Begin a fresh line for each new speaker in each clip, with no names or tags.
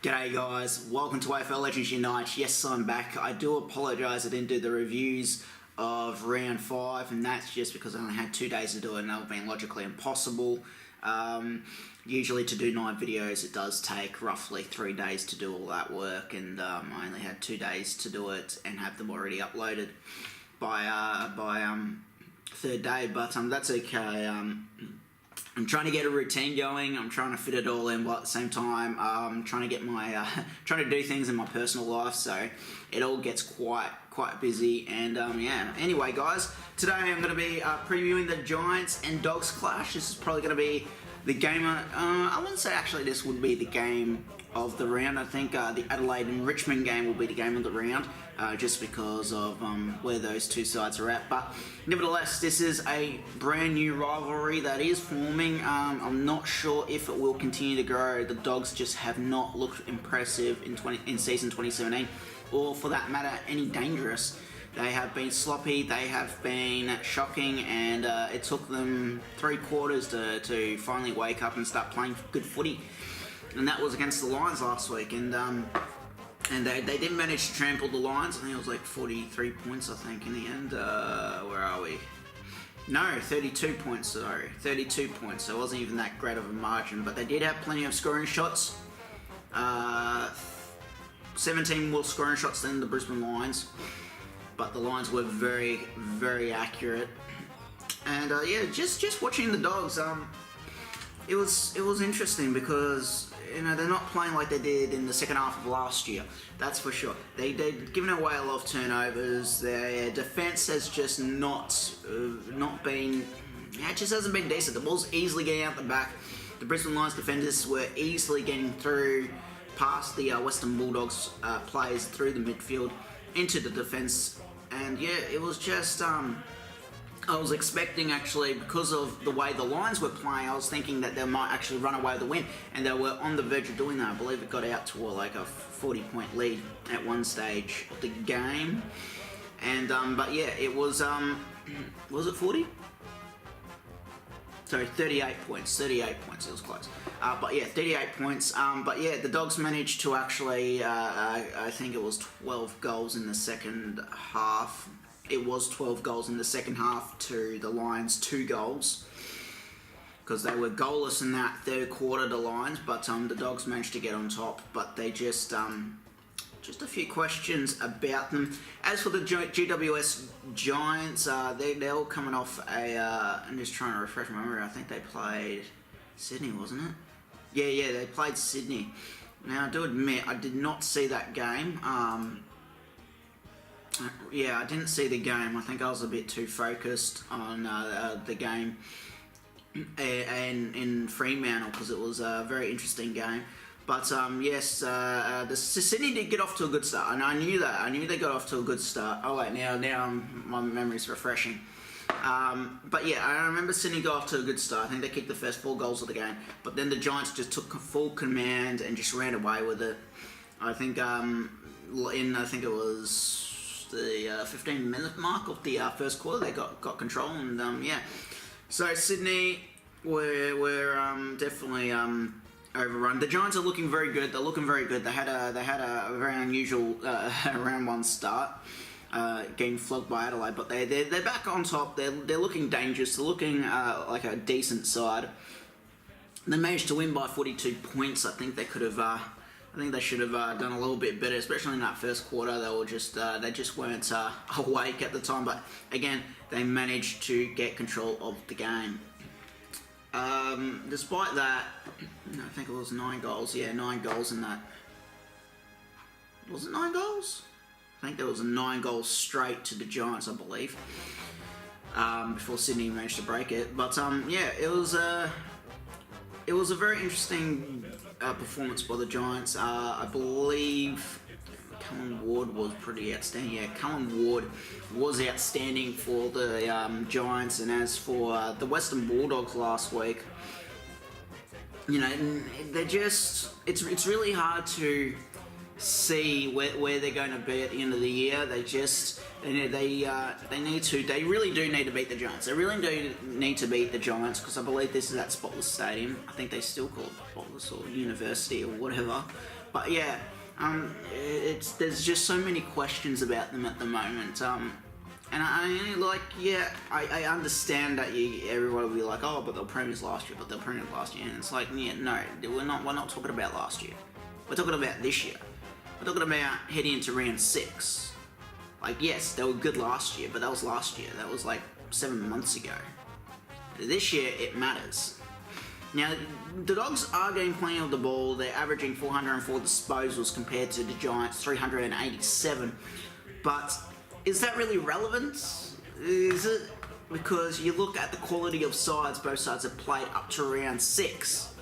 G'day guys, welcome to AFL Legends Unite. Yes, I'm back. I do apologise I didn't do the reviews of round 5, and that's just because I only had 2 days to do it and that would have been logically impossible. Usually to do 9 videos it does take roughly 3 days to do all that work, and I only had 2 days to do it and have them already uploaded by third day, but that's okay. I'm trying to get a routine going. I'm trying to fit it all in, but at the same time, I'm trying to get my trying to do things in my personal life, so it all gets quite busy. And yeah. Anyway, guys, today I'm going to be previewing the Giants and Dogs clash. This is probably going to be the game. I wouldn't say actually this would be the game of the round. I think the Adelaide and Richmond game will be the game of the round, just because of where those two sides are at. But nevertheless, this is a brand new rivalry that is forming. I'm not sure if it will continue to grow. The Dogs just have not looked impressive in season 2017, or for that matter, any dangerous. They have been sloppy, they have been shocking, and it took them 3 quarters to finally wake up and start playing good footy. And that was against the Lions last week, and they did manage to trample the Lions. I think it was like 43 points, I think, in the end. Where are we? No, 32 points, sorry. 32 points, so it wasn't even that great of a margin, but they did have plenty of scoring shots. 17 more scoring shots than the Brisbane Lions, but the Lions were very, very accurate. And yeah, just watching the Dogs, it was interesting because, you know, they're not playing like they did in the second half of last year. That's for sure. They've given away a lot of turnovers. Their defence has just not been. It just hasn't been decent. The ball's easily getting out the back. The Brisbane Lions defenders were easily getting through past the Western Bulldogs players through the midfield into the defence, and yeah, it was just. I was expecting, actually, because of the way the Lions were playing, I was thinking that they might actually run away with the win, and they were on the verge of doing that. I believe it got out to like a 40-point lead at one stage of the game, and but yeah, it was it 40? Sorry, 38 points. 38 points. It was close. But yeah, 38 points. But yeah, the Dogs managed to actually, I think it was 12 goals in the second half. It was 12 goals in the second half to the Lions' 2 goals, because they were goalless in that third quarter, the Lions, but the Dogs managed to get on top. But they just a few questions about them. As for the GWS Giants, they're all coming off a, I'm just trying to refresh my memory, I think they played Sydney, wasn't it? Yeah, they played Sydney. Now, I do admit, I did not see that game. Yeah, I didn't see the game. I think I was a bit too focused on the game and in Fremantle, because it was a very interesting game. But yes, the Sydney did get off to a good start, and I knew that. I knew they got off to a good start. Oh wait, now my memory's refreshing. But yeah, I remember Sydney got off to a good start. I think they kicked the first 4 goals of the game, but then the Giants just took full command and just ran away with it. I think I think it was the 15-minute mark of the first quarter, they got control, and yeah. So Sydney were definitely overrun. The Giants are looking very good. They're looking very good. They had a very unusual round 1 start, getting flogged by Adelaide, but they're back on top. They're looking dangerous. They're looking like a decent side. They managed to win by 42 points. I think they could have. I think they should have done a little bit better, especially in that first quarter. They just weren't awake at the time. But again, they managed to get control of the game. Despite that, I think it was 9 goals. Yeah, 9 goals in that. Was it 9 goals? I think there was a 9 goals straight to the Giants, I believe, before Sydney managed to break it. But yeah, it was a very interesting performance by the Giants. I believe Cullen Ward was pretty outstanding. Yeah, Cullen Ward was outstanding for the Giants. And as for the Western Bulldogs last week, you know, they're just, it's really hard to see where they're going to be at the end of the year. They really do need to beat the Giants. They really do need to beat the Giants, because I believe this is at Spotless Stadium. I think they still call it Spotless or University or whatever. But yeah, there's just so many questions about them at the moment. And I understand that everyone will be like, oh, but they're premiers last year, and it's like, yeah, no, we're not talking about last year. We're talking about this year. We're talking about heading into round 6. Like, yes, they were good last year, but that was last year. That was like 7 months ago. This year, it matters. Now, the Dogs are getting plenty of the ball. They're averaging 404 disposals compared to the Giants' 387. But is that really relevant? Is it? Because you look at the quality of sides both sides have played up to round 6.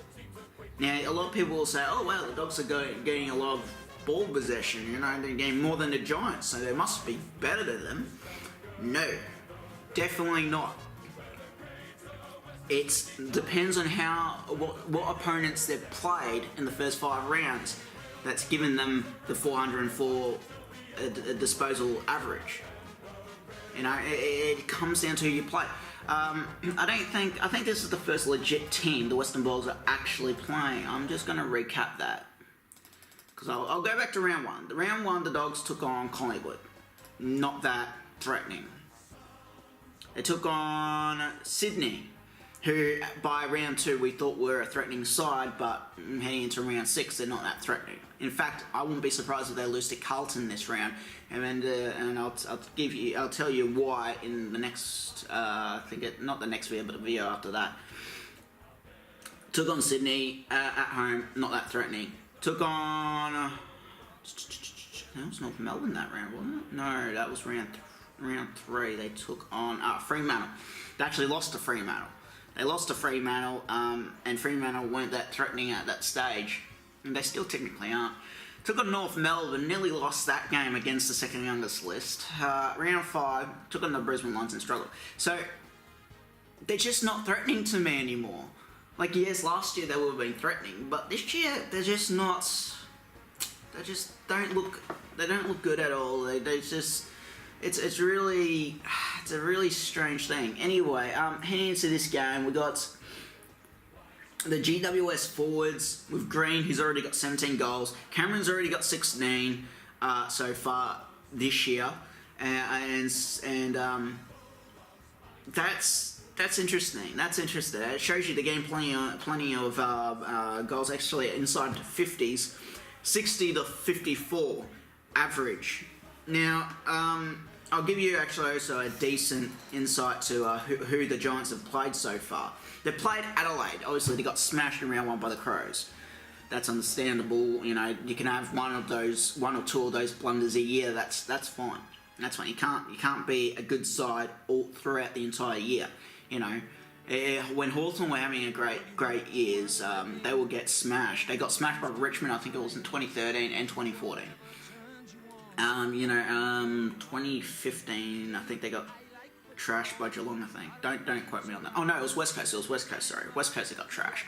Now, a lot of people will say, oh, wow, the Dogs are getting a lot of ball possession. You know, they're getting more than the Giants, so they must be better than them. No, definitely not. It depends on what opponents they've played in the first 5 rounds that's given them the 404 disposal average. You know, it comes down to who you play. I think this is the first legit team the Western Bulldogs are actually playing. I'm just going to recap that. Because I'll go back to round 1. Round 1, the Dogs took on Collingwood. Not that threatening. They took on Sydney, who by round 2 we thought were a threatening side, but heading into round 6 they're not that threatening. In fact, I wouldn't be surprised if they lose to Carlton this round, and I'll tell you why in the next not the next video, but the video after that. Took on Sydney at home, not that threatening. Took on that was North Melbourne that round, wasn't it? No, that was round 3. They took on Fremantle. They actually lost to Fremantle. They lost to Fremantle, and Fremantle weren't that threatening at that stage. And they still technically aren't. Took on North Melbourne, nearly lost that game against the second youngest list. Round 5, took on the Brisbane Lions and struggled. So, they're just not threatening to me anymore. Like, yes, last year they would have been threatening, but this year they're just not. They just don't look. They don't look good at all. They just. It's a really strange thing. Anyway, heading into this game, we got the GWS forwards with Green, who's already got 17 goals. Cameron's already got 16 so far this year, and that's interesting. That's interesting. It shows you the game plenty of goals actually inside the 50s, 60 to 54 average. Now, I'll give you actually also a decent insight to who the Giants have played so far. They played Adelaide. Obviously, they got smashed in round 1 by the Crows. That's understandable. You know, you can have one or two of those blunders a year. That's fine. That's fine. You can't be a good side all throughout the entire year. You know, when Hawthorn were having a great years, they will get smashed. They got smashed by Richmond. I think it was in 2013 and 2014. 2015, I think they got trashed by Geelong, I think. Don't quote me on that. Oh no, it was West Coast, sorry. West Coast, they got trashed.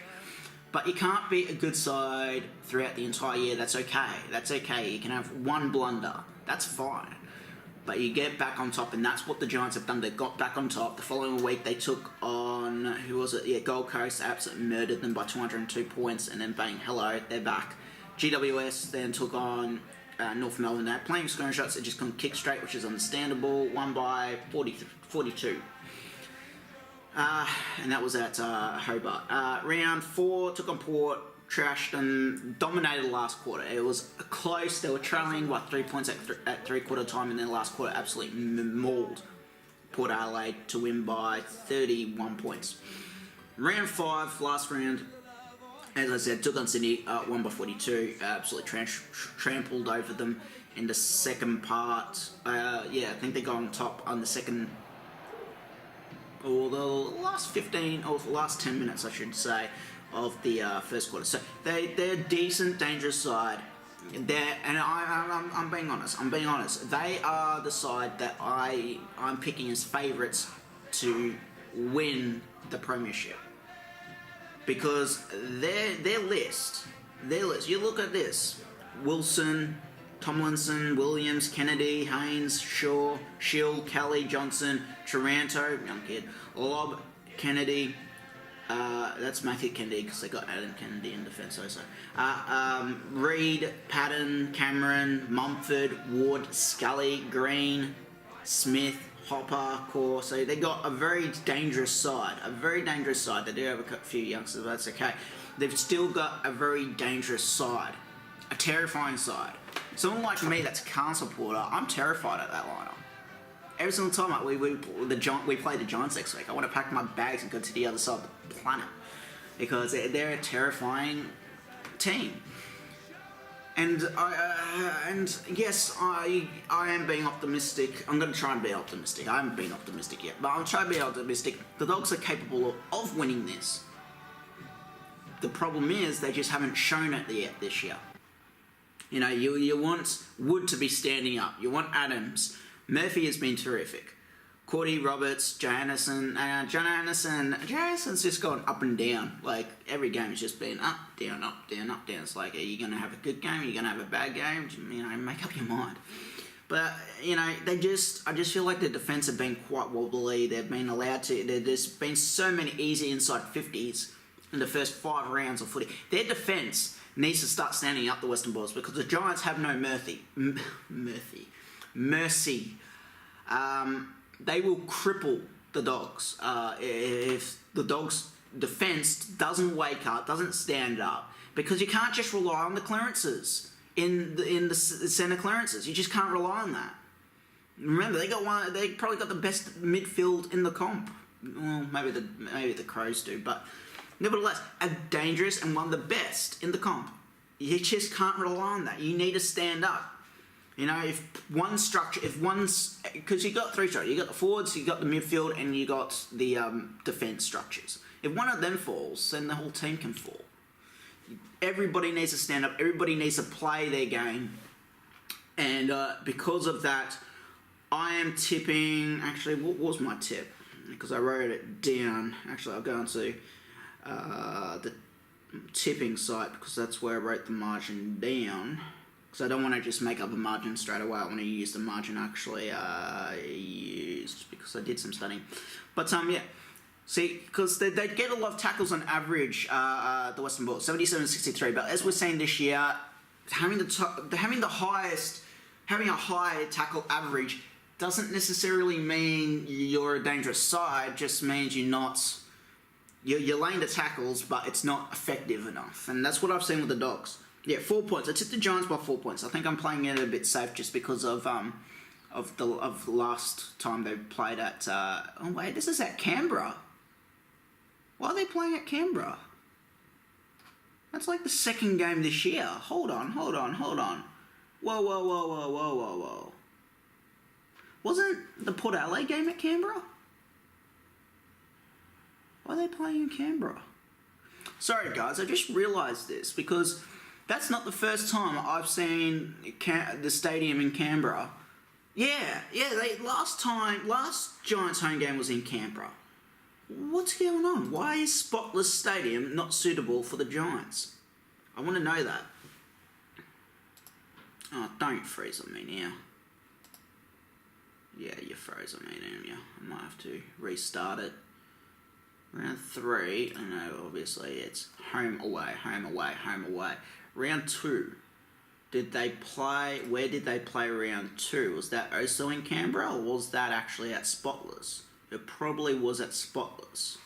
But you can't be a good side throughout the entire year. That's okay. You can have one blunder. That's fine. But you get back on top, and that's what the Giants have done. They got back on top. The following week, they took on, who was it? Yeah, Gold Coast, absolutely murdered them by 202 points, and then bang, hello, they're back. GWS then took on North Melbourne. They're playing screenshots, they just couldn't kick straight, which is understandable. Won by 42. And that was at Hobart. Round 4, took on Port, trashed them, dominated the last quarter. It was close. They were trailing by 3 points at three-quarter time, and then the last quarter absolutely mauled Port Adelaide to win by 31 points. Round 5, last round, as I said, took on Sydney, won by 42, absolutely trampled over them in the second part. I think they got on top on the second, or the last 15, or the last 10 minutes, I should say, of the first quarter. So they're a decent, dangerous side. I'm being honest. They are the side that I'm picking as favourites to win the premiership. Because their list, you look at this: Wilson, Tomlinson, Williams, Kennedy, Haynes, Shaw, Shield, Kelly, Johnson, Taranto, young kid, Lobb, Kennedy, That's Matthew Kennedy because they got Adam Kennedy in defence also. Reid, Patton, Cameron, Mumford, Ward, Scully, Green, Smith, Hopper, Core. So they got a very dangerous side. They do have a few youngsters, but that's okay. They've still got a very dangerous side. A terrifying side. Someone like me that's a Carlton supporter, I'm terrified at that lineup. Every single time we play the Giants next week, I want to pack my bags and go to the other side of the planet because they're a terrifying team. And yes, I am being optimistic. I'm going to try and be optimistic. I haven't been optimistic yet, but I'll try to be optimistic. The Dogs are capable of winning this. The problem is they just haven't shown it yet this year. You know, you want Wood to be standing up. You want Adams. Murphy has been terrific. Cordy, Roberts, Jonathan's just gone up and down. Like, every game has just been up, down, up, down, up, down. It's like, are you going to have a good game? Are you going to have a bad game? You know, make up your mind. But, you know, I just feel like the defence have been quite wobbly. They've been allowed to... There's been so many easy inside 50s in the first 5 rounds of footy. Their defence needs to start standing up the Western Bulldogs because the Giants have no mercy. They will cripple the Dogs if the Dogs' defence doesn't wake up, doesn't stand up, because you can't just rely on the clearances in the centre clearances. You just can't rely on that. Remember, they probably got the best midfield in the comp. Well, maybe the Crows do, but nevertheless, a dangerous and one of the best in the comp. You just can't rely on that. You need to stand up. You know, because you got 3 structures. You got the forwards, you got the midfield, and you got the defence structures. If one of them falls, then the whole team can fall. Everybody needs to stand up. Everybody needs to play their game. And because of that, I am tipping... Actually, what was my tip? Because I wrote it down. Actually, I'll go onto the tipping site because that's where I wrote the margin down. Because I don't want to just make up a margin straight away. I want to use the margin actually used because I did some studying. But yeah, see, because they get a lot of tackles on average, the Western Bulldogs, 77-63. But as we're seeing this year, having a high tackle average doesn't necessarily mean you're a dangerous side. Just means you're laying the tackles, but it's not effective enough. And that's what I've seen with the Dogs. Yeah, 4 points. I tipped the Giants by 4 points. I think I'm playing it a bit safe just because of the last time they played at... oh, wait, this is at Canberra. Why are they playing at Canberra? That's like the second game this year. Hold on. Whoa. Wasn't the Port Adelaide game at Canberra? Why are they playing in Canberra? Sorry, guys, I just realised this because... That's not the first time I've seen the stadium in Canberra. Yeah. Last Giants home game was in Canberra. What's going on? Why is Spotless Stadium not suitable for the Giants? I want to know that. Oh, don't freeze on me now. Yeah, you froze on me, didn't you? I might have to restart it. Round 3, I know, obviously it's home away. Round 2, where did they play round 2? Was that also in Canberra or was that actually at Spotless? It probably was at Spotless.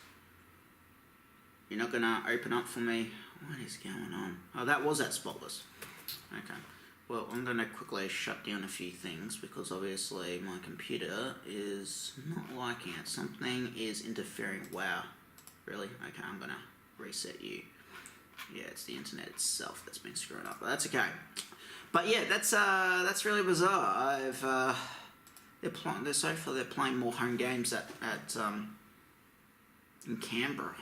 You're not going to open up for me? What is going on? Oh, that was at Spotless. Okay. Well, I'm going to quickly shut down a few things because obviously my computer is not liking it. Something is interfering. Wow. Really? Okay, I'm going to reset you. Yeah, it's the internet itself that's been screwing up, but that's okay. But yeah, that's really bizarre. They're playing more home games in Canberra.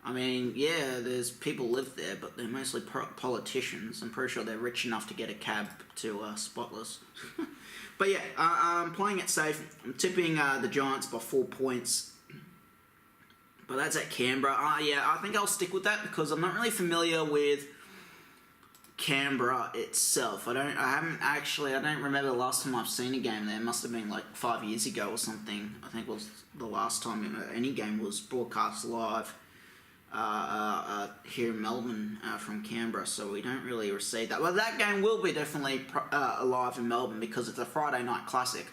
I mean, yeah, there's people live there, but they're mostly politicians. I'm pretty sure they're rich enough to get a cab to Spotless. But yeah, I'm playing it safe. I'm tipping the Giants by 4 points. But that's at Canberra. Yeah, I think I'll stick with that because I'm not really familiar with Canberra itself. I don't remember the last time I've seen a game there. It must have been like 5 years ago or something. I think it was the last time any game was broadcast live here in Melbourne from Canberra, so we don't really receive that. Well, that game will be definitely live in Melbourne because it's a Friday night classic.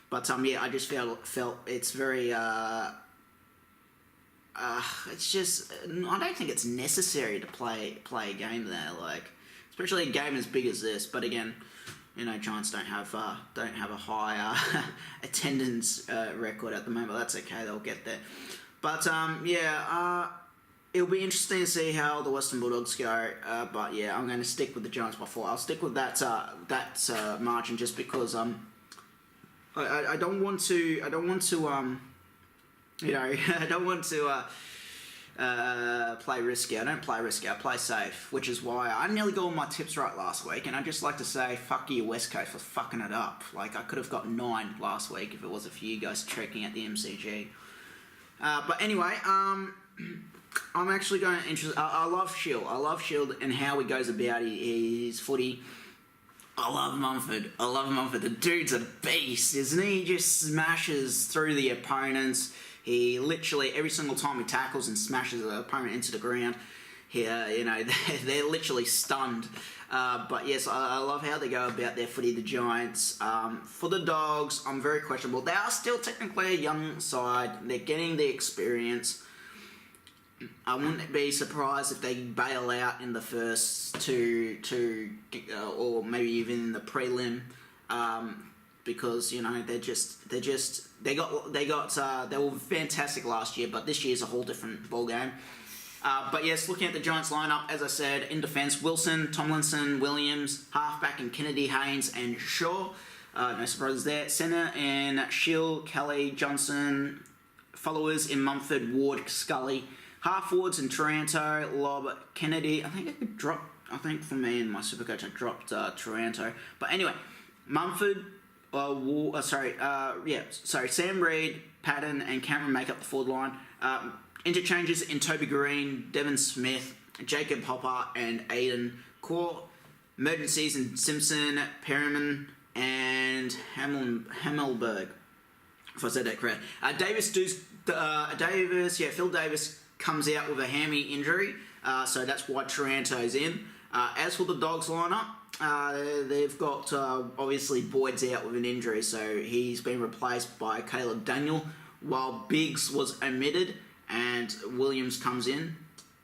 But yeah, I just felt it's very it's just, I don't think it's necessary to play a game there, like especially a game as big as this. But again, you know, Giants don't have a high attendance record at the moment. That's okay, they'll get there. But yeah, it'll be interesting to see how the Western Bulldogs go. But yeah, I'm going to stick with the Giants by 4. I'll stick with that margin just because I don't want to you know, I don't want to play risky. I don't play risky, I play safe, which is why I nearly got all my tips right last week. And I'd just like to say, fuck you, West Coast, for fucking it up. Like, I could have got 9 last week if it wasn't for you guys trekking at the MCG. But anyway, I'm actually going to I love Shield. I love Shield and how he goes about his footy. I love Mumford. The dude's a beast, isn't he? He just smashes through the opponents. He literally, every single time he tackles and smashes the opponent into the ground, you know, they're literally stunned. But yes, I love how they go about their footy, the Giants. For the Dogs, I'm very questionable. They are still technically a young side. They're getting the experience. I wouldn't be surprised if they bail out in the first two, or maybe even in the prelim, because you know they were fantastic last year, but this year's a whole different ball game. But yes, looking at the Giants lineup, as I said, in defence, Wilson, Tomlinson, Williams, halfback in Kennedy, Haynes, and Shaw. No surprises there. Centre in Shill, Kelly, Johnson. Followers in Mumford, Ward, Scully. Half forwards in Taranto, Lob, Kennedy. I think for me in my Supercoach I dropped Taranto. But anyway, Mumford, Sam Reid, Patton, and Cameron make up the forward line. Interchanges in Toby Green, Devon Smith, Jacob Hopper, and Aiden Core. Emergencies in Simpson, Perriman, and Hammelberg. If I said that correct. Phil Davis comes out with a hammy injury, so that's why Taranto's in. As for the Dogs lineup, they've got obviously Boyd's out with an injury, so he's been replaced by Caleb Daniel, while Biggs was omitted and Williams comes in.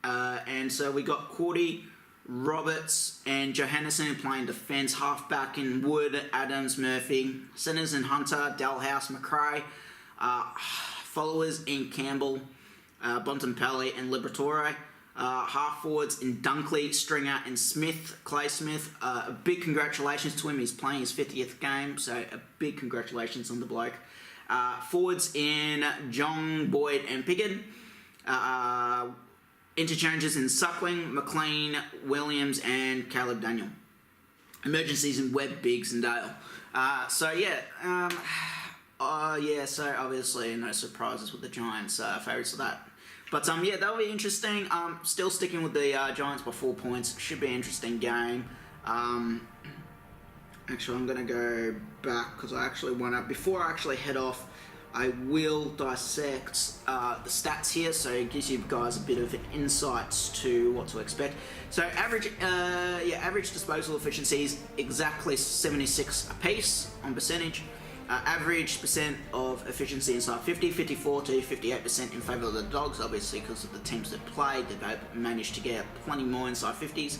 And so we got Cordy, Roberts, and Johannesson playing defence, halfback in Wood, Adams, Murphy, centres in Hunter, Dalhouse, McRae, followers in Campbell, Bontempelli, and Liberatore. Half forwards in Dunkley, Stringer, and Smith, Clay Smith. A big congratulations to him. He's playing his 50th game, so a big congratulations on the bloke. Forwards in Jong, Boyd, and Piggin. Interchanges in Suckling, McLean, Williams, and Caleb Daniel. Emergencies in Webb, Biggs, and Dale. So obviously no surprises with the Giants, favourites of that. But yeah, that'll be interesting. Still sticking with the Giants by 4 points. Should be an interesting game. Actually, I'm going to go back because I actually want to. Before I actually head off, I will dissect the stats here, so it gives you guys a bit of insights to what to expect. So average disposal efficiency is exactly 76 apiece on percentage. Average percent of efficiency inside 50, 54 to 58% in favour of the Dogs, obviously because of the teams that played, they've managed to get plenty more inside 50s.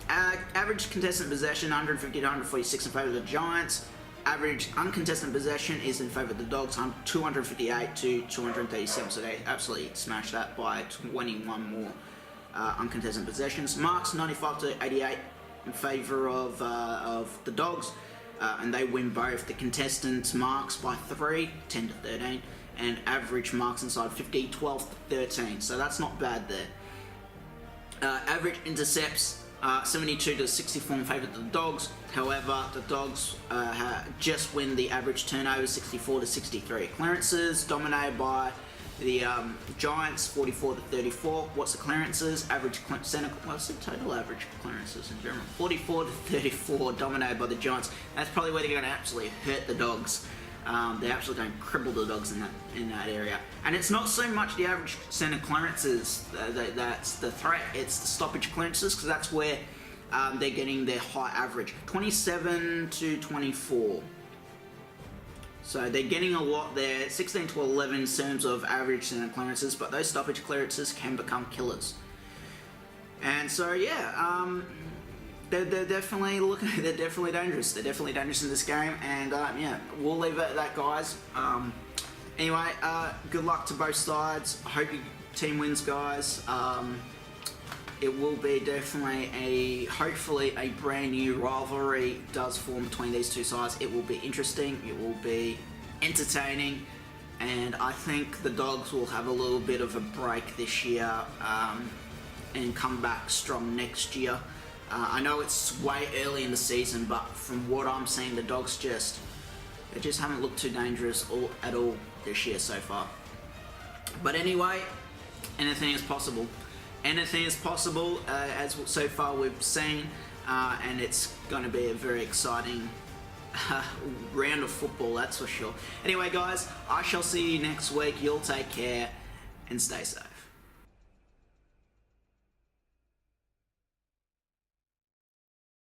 Average contested possession, 150 to 146 in favour of the Giants. Average uncontested possession is in favour of the Dogs, 258 to 237, so they absolutely smashed that by 21 more uncontested possessions. Marks, 95 to 88 in favour of the Dogs. And they win both the contestants' marks by 3, 10 to 13, and average marks inside 50, 12 to 13. So that's not bad there. Average intercepts, 72 to 64 in favour of the Dogs. However, the Dogs just win the average turnover, 64 to 63. Clearances dominated by The Giants 44 to 34. What's the clearances? What's the total average clearances in general? 44 to 34, dominated by the Giants. That's probably where they're going to absolutely hurt the Dogs. They're absolutely going to cripple the Dogs in that area. And it's not so much the average centre clearances that's the threat. It's the stoppage clearances, because that's where they're getting their high average. 27 to 24. So they're getting a lot there, 16 to 11 in terms of average centre clearances, but those stoppage clearances can become killers. And so yeah, they're definitely they're definitely dangerous. They're definitely dangerous in this game, and yeah, we'll leave it at that, guys. Anyway, good luck to both sides. I hope your team wins, guys. It will be definitely hopefully a brand new rivalry does form between these two sides. It will be interesting, it will be entertaining, and I think the Dogs will have a little bit of a break this year and come back strong next year. I know it's way early in the season, but from what I'm seeing, the Dogs just haven't looked too dangerous at all this year so far. But anyway, anything is possible. Anything is possible, as so far we've seen, and it's going to be a very exciting round of football, that's for sure. Anyway, guys, I shall see you next week. You'll take care and stay safe.